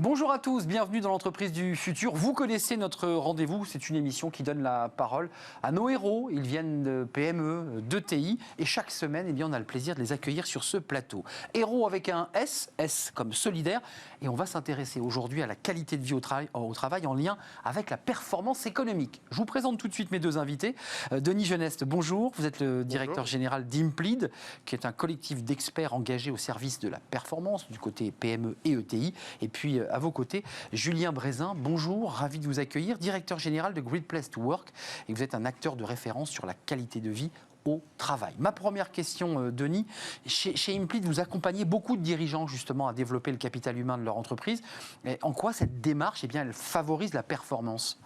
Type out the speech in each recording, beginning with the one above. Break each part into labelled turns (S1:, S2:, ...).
S1: Bonjour à tous, bienvenue dans l'entreprise du futur. Vous connaissez notre rendez-vous, c'est une émission qui donne la parole à nos héros. Ils viennent de PME, d'ETI et chaque semaine, on a le plaisir de les accueillir sur ce plateau. Héros avec un S, S comme solidaire, et on va s'intéresser aujourd'hui à la qualité de vie au travail en lien avec la performance économique. Je vous présente tout de suite mes deux invités. Denis Geneste, bonjour, vous êtes le directeur général d'Implid, qui est un collectif d'experts engagés au service de la performance du côté PME et ETI. Et puis à vos côtés, Julien Brézin, bonjour, ravi de vous accueillir, directeur général de Great Place to Work, et vous êtes un acteur de référence sur la qualité de vie au travail. Ma première question, Denis, chez Implid, vous accompagnez beaucoup de dirigeants justement à développer le capital humain de leur entreprise. Et en quoi cette démarche, elle favorise la performance ?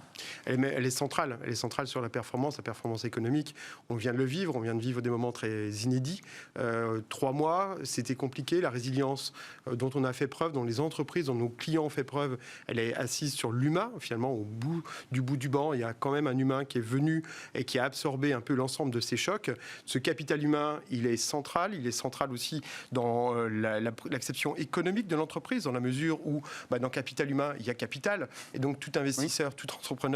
S2: Elle est centrale sur la performance économique. On vient de le vivre, on vient de vivre des moments très inédits. 3 mois, c'était compliqué. La résilience dont on a fait preuve, dont les entreprises, dont nos clients ont fait preuve, elle est assise sur l'humain. Finalement, au bout du banc, il y a quand même un humain qui est venu et qui a absorbé un peu l'ensemble de ces chocs. Ce capital humain, il est central aussi dans l'acception économique de l'entreprise, dans la mesure où dans capital humain, il y a capital. Et donc tout investisseur, tout entrepreneur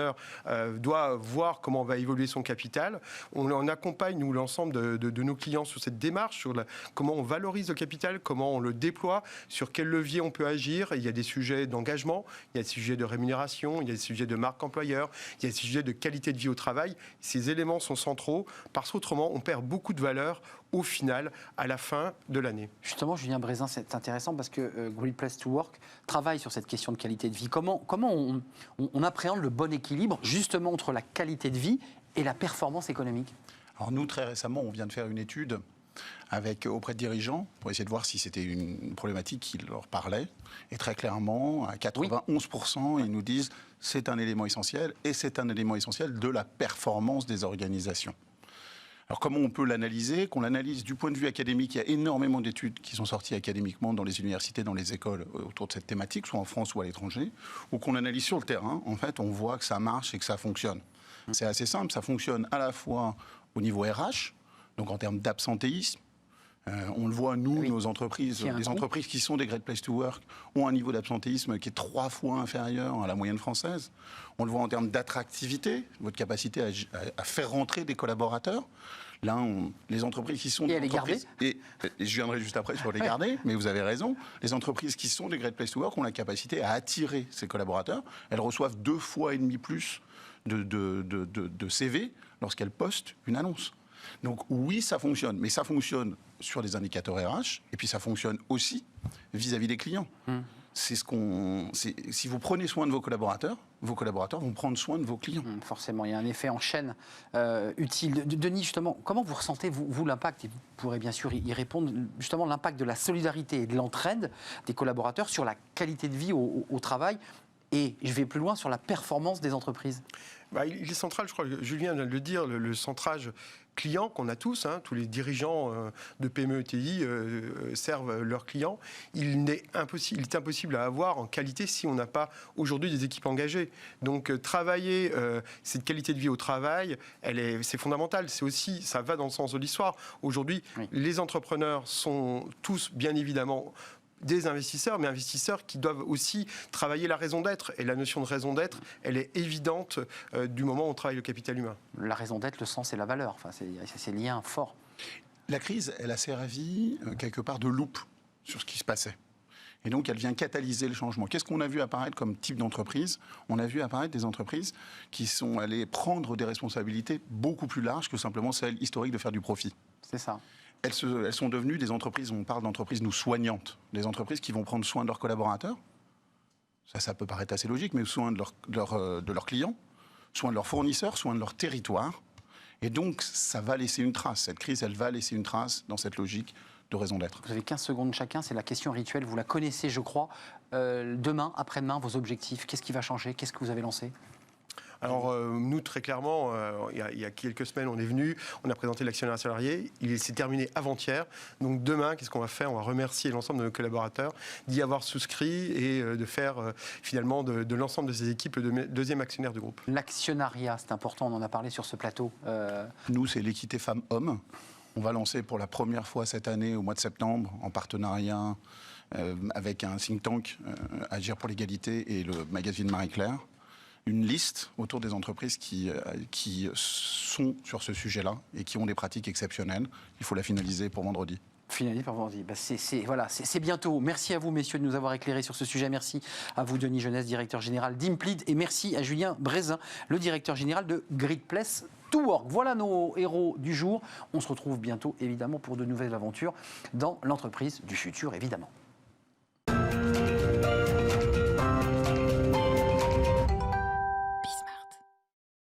S2: doit voir comment va évoluer son capital. On accompagne, nous, l'ensemble de nos clients sur cette démarche, sur comment on valorise le capital, comment on le déploie, sur quel levier on peut agir. Il y a des sujets d'engagement, il y a des sujets de rémunération, il y a des sujets de marque employeur, il y a des sujets de qualité de vie au travail. Ces éléments sont centraux parce qu'autrement, on perd beaucoup de valeur au final, à la fin de l'année.
S1: Justement, Julien Brézin, c'est intéressant parce que Great Place to Work travaille sur cette question de qualité de vie. Comment on appréhende le bon équilibre justement entre la qualité de vie et la performance économique ?
S3: Alors nous, très récemment, on vient de faire une étude auprès de dirigeants pour essayer de voir si c'était une problématique qui leur parlait. Et très clairement, à 91%, ils nous disent que c'est un élément essentiel et c'est un élément essentiel de la performance des organisations. Alors comment on peut l'analyser ? Qu'on l'analyse du point de vue académique, il y a énormément d'études qui sont sorties académiquement dans les universités, dans les écoles autour de cette thématique, soit en France ou à l'étranger, ou qu'on l'analyse sur le terrain. En fait, on voit que ça marche et que ça fonctionne. C'est assez simple, ça fonctionne à la fois au niveau RH, donc en termes d'absentéisme. On le voit, nous, nos entreprises, les entreprises qui sont des Great Place to Work ont un niveau d'absentéisme qui est 3 fois inférieur à la moyenne française. On le voit en termes d'attractivité, votre capacité à faire rentrer des collaborateurs. Là, les entreprises qui sont...
S1: Et à les garder.
S3: Et je viendrai juste après sur les garder, mais vous avez raison. Les entreprises qui sont des Great Place to Work ont la capacité à attirer ces collaborateurs. Elles reçoivent 2,5 fois plus de CV lorsqu'elles postent une annonce. Donc oui, ça fonctionne, mais ça fonctionne sur les indicateurs RH, et puis ça fonctionne aussi vis-à-vis des clients. Si vous prenez soin de vos collaborateurs vont prendre soin de vos clients.
S1: Forcément, il y a un effet en chaîne utile. Denis, justement, comment vous ressentez, vous l'impact, et vous pourrez bien sûr y répondre, justement l'impact de la solidarité et de l'entraide des collaborateurs sur la qualité de vie au travail, et je vais plus loin, sur la performance des entreprises ?
S2: Il est central, je crois que Julien vient de le dire, le centrage client qu'on a tous, tous les dirigeants de PME ETI servent leurs clients. Il est impossible à avoir en qualité si on n'a pas aujourd'hui des équipes engagées. Donc travailler cette qualité de vie au travail, c'est fondamental. C'est aussi, ça va dans le sens de l'histoire. Aujourd'hui, les entrepreneurs sont tous bien évidemment des investisseurs, mais investisseurs qui doivent aussi travailler la raison d'être. Et la notion de raison d'être, elle est évidente du moment où on travaille le capital humain.
S1: La raison d'être, le sens et la valeur, c'est ces liens forts.
S3: La crise, elle a servi quelque part de loupe sur ce qui se passait. Et donc, elle vient catalyser le changement. Qu'est-ce qu'on a vu apparaître comme type d'entreprise ? On a vu apparaître des entreprises qui sont allées prendre des responsabilités beaucoup plus larges que simplement celle historique de faire du profit.
S1: C'est ça.
S3: Elles sont devenues des entreprises, on parle d'entreprises nous soignantes, des entreprises qui vont prendre soin de leurs collaborateurs. Ça peut paraître assez logique, mais soin de leurs clients, soin de leurs fournisseurs, soin de leur territoire. Et donc, ça va laisser une trace. Cette crise, elle va laisser une trace dans cette logique de raison d'être.
S1: Vous avez 15 secondes chacun, c'est la question rituelle. Vous la connaissez, je crois. Demain, après-demain, vos objectifs, qu'est-ce qui va changer ? Qu'est-ce que vous avez lancé ?
S2: Alors nous, très clairement, il y a quelques semaines, on est venu, on a présenté l'actionnaire salarié, il s'est terminé avant-hier. Donc demain, qu'est-ce qu'on va faire ? On va remercier l'ensemble de nos collaborateurs d'y avoir souscrit et de faire finalement de l'ensemble de ces équipes le deuxième actionnaire du groupe.
S1: L'actionnariat, c'est important, on en a parlé sur ce plateau.
S3: Nous, c'est l'équité femmes-hommes. On va lancer pour la première fois cette année, au mois de septembre, en partenariat avec un think tank, Agir pour l'égalité, et le magazine Marie-Claire, une liste autour des entreprises qui sont sur ce sujet-là et qui ont des pratiques exceptionnelles. Il faut la finaliser pour vendredi.
S1: Finalisé par vendredi. C'est bientôt. Merci à vous, messieurs, de nous avoir éclairés sur ce sujet. Merci à vous, Denis Jeunesse, directeur général d'Implid. Et merci à Julien Brézin, le directeur général de Greatplace to Work. Voilà nos héros du jour. On se retrouve bientôt, évidemment, pour de nouvelles aventures dans l'entreprise du futur, évidemment.